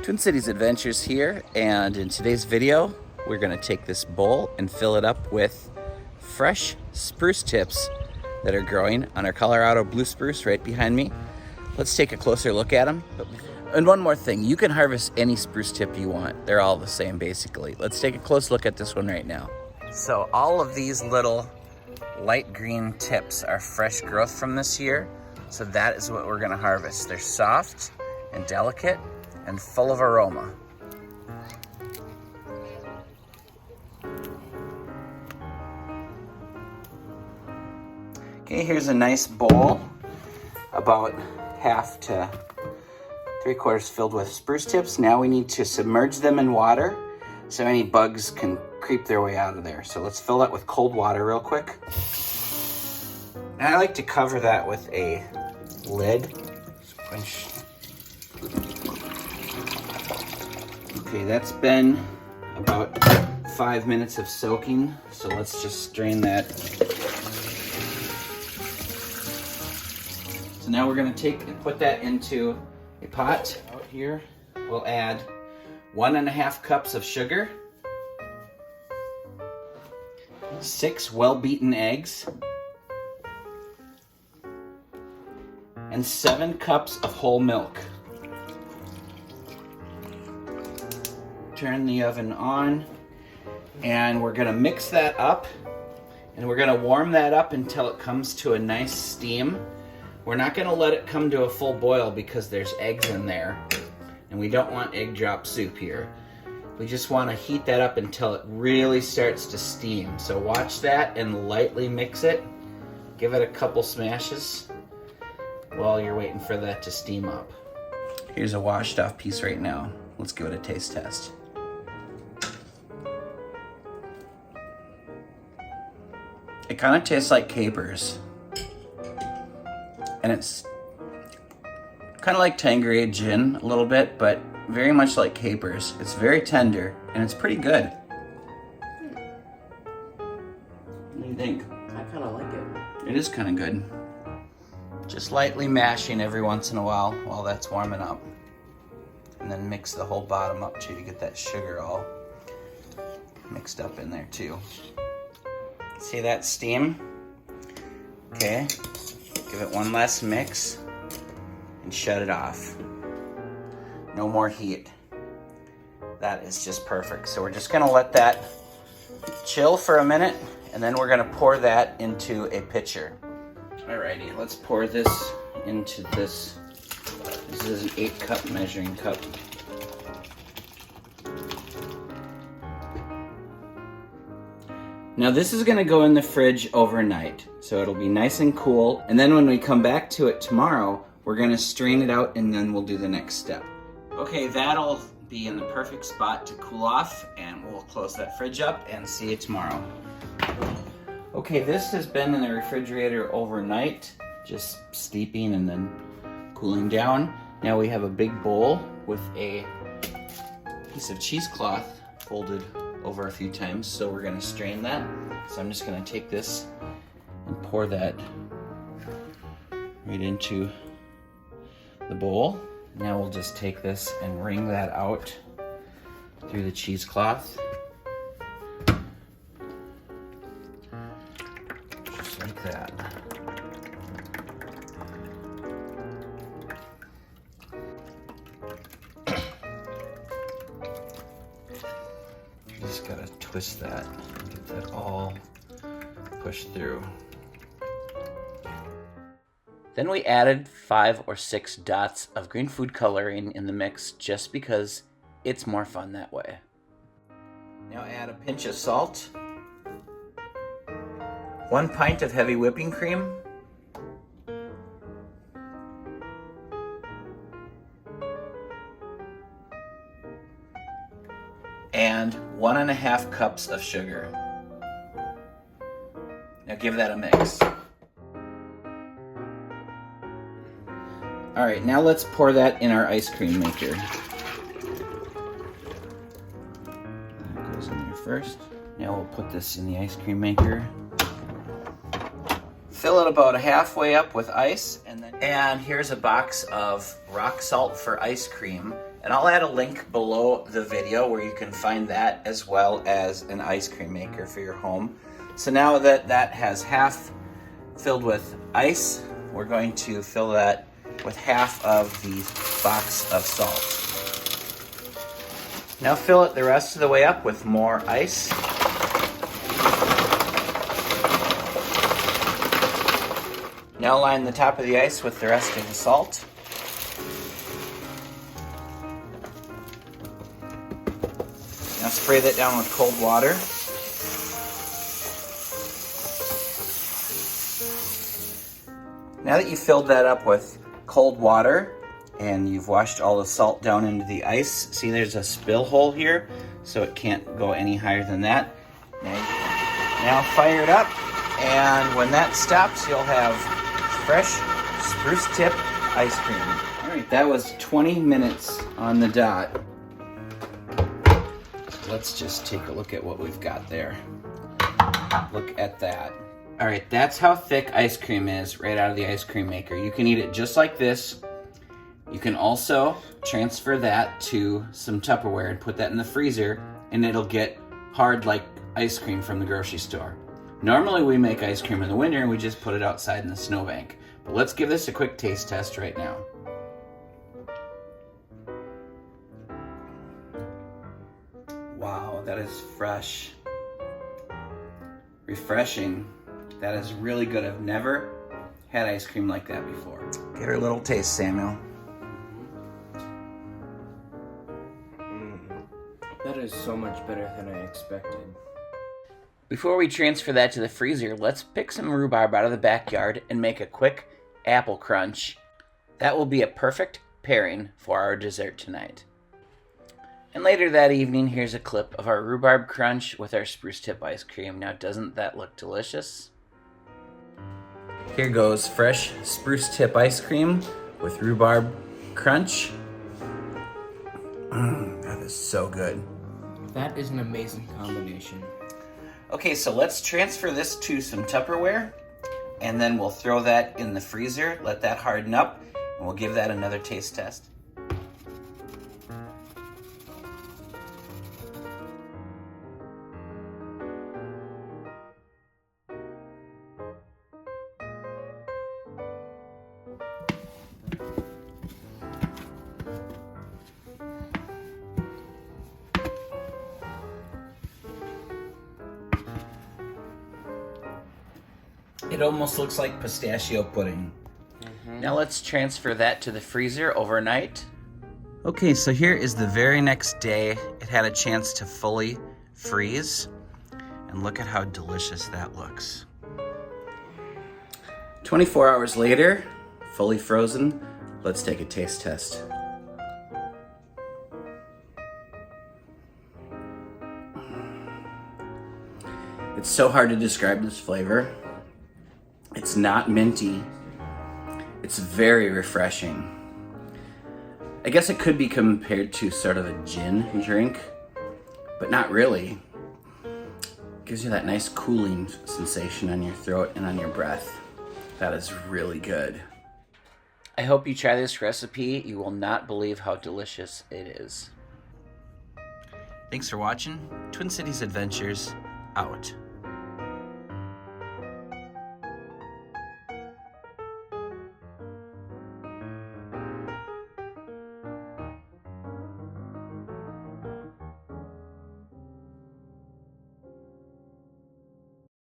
Twin Cities Adventures here, and in today's video we're going to take this bowl and fill it up with fresh spruce tips that are growing on our Colorado blue spruce right behind me. Let's take a closer look at them. And one more thing, you can harvest any spruce tip you want. They're all the same basically. Let's take a close look at this one right now. So all of these little light green tips are fresh growth from this year. So that is what we're going to harvest. They're soft and delicate and full of aroma. Okay, here's a nice bowl, about half to 3/4 filled with spruce tips. Now we need to submerge them in water so any bugs can creep their way out of there. So let's fill that with cold water real quick. And I like to cover that with a lid. Okay, that's been about 5 minutes of soaking, so let's just strain that. So now we're going to take and put that into a pot. Out here, we'll add 1.5 cups of sugar, 6 well-beaten eggs, and 7 cups of whole milk. Turn the oven on, and we're gonna mix that up, and we're gonna warm that up until it comes to a nice steam. We're not gonna let it come to a full boil because there's eggs in there, and we don't want egg drop soup here. We just wanna heat that up until it really starts to steam. So watch that and lightly mix it. Give it a couple smashes while you're waiting for that to steam up. Here's a washed off piece right now. Let's give it a taste test. It kind of tastes like capers, and it's kind of like Tanqueray gin a little bit, but very much like capers. It's very tender, and it's pretty good. What do you think? I kind of like it. It is kind of good. Just lightly mashing every once in a while that's warming up. And then mix the whole bottom up too to get that sugar all mixed up in there too. See that steam? Okay, give it one last mix and shut it off. No more heat. That is just perfect. So we're just gonna let that chill for a minute, and then we're gonna pour that into a pitcher. Alrighty, let's pour this into this. This is an 8-cup measuring cup. Now this is gonna go in the fridge overnight, so it'll be nice and cool. And then when we come back to it tomorrow, we're gonna strain it out and then we'll do the next step. Okay, that'll be in the perfect spot to cool off, and we'll close that fridge up and see you tomorrow. Okay, this has been in the refrigerator overnight, just steeping and then cooling down. Now we have a big bowl with a piece of cheesecloth folded over a few times, so we're gonna strain that. So I'm just gonna take this and pour that right into the bowl. Now we'll just take this and wring that out through the cheesecloth. Just like that. Just gotta twist that and get that all pushed through. Then we added 5 or 6 dots of green food coloring in the mix just because it's more fun that way. Now add a pinch of salt, 1 pint of heavy whipping cream, and 1.5 cups of sugar. Now give that a mix. All right, now let's pour that in our ice cream maker. That goes in there first. Now we'll put this in the ice cream maker. Fill it about halfway up with ice, and here's a box of rock salt for ice cream. And I'll add a link below the video where you can find that as well as an ice cream maker for your home. So now that that has half filled with ice, we're going to fill that with half of the box of salt. Now fill it the rest of the way up with more ice. Now line the top of the ice with the rest of the salt. Now spray that down with cold water. Now that you've filled that up with cold water and you've washed all the salt down into the ice, see there's a spill hole here, so it can't go any higher than that. Now fire it up, and when that stops, you'll have fresh spruce tip ice cream. All right, that was 20 minutes on the dot. Let's just take a look at what we've got there. Look at that. All right, that's how thick ice cream is right out of the ice cream maker. You can eat it just like this. You can also transfer that to some Tupperware and put that in the freezer, and it'll get hard like ice cream from the grocery store. Normally we make ice cream in the winter and we just put it outside in the snowbank. But let's give this a quick taste test right now. Wow, that is fresh. Refreshing. That is really good. I've never had ice cream like that before. Get her a little taste, Samuel. That is so much better than I expected. Before we transfer that to the freezer, let's pick some rhubarb out of the backyard and make a quick apple crunch. That will be a perfect pairing for our dessert tonight. And later that evening, here's a clip of our rhubarb crunch with our spruce tip ice cream. Now, doesn't that look delicious? Here goes fresh spruce tip ice cream with rhubarb crunch. That is so good. That is an amazing combination. Okay, so let's transfer this to some Tupperware, and then we'll throw that in the freezer, let that harden up, and we'll give that another taste test. It almost looks like pistachio pudding. Now let's transfer that to the freezer overnight. Okay, so here is the very next day. It had a chance to fully freeze. And look at how delicious that looks. 24 hours later, fully frozen. Let's take a taste test. It's so hard to describe this flavor. It's not minty. It's very refreshing. I guess it could be compared to sort of a gin drink, but not really. It gives you that nice cooling sensation on your throat and on your breath. That is really good. I hope you try this recipe. You will not believe how delicious it is. Thanks for watching. Twin Cities Adventures, out.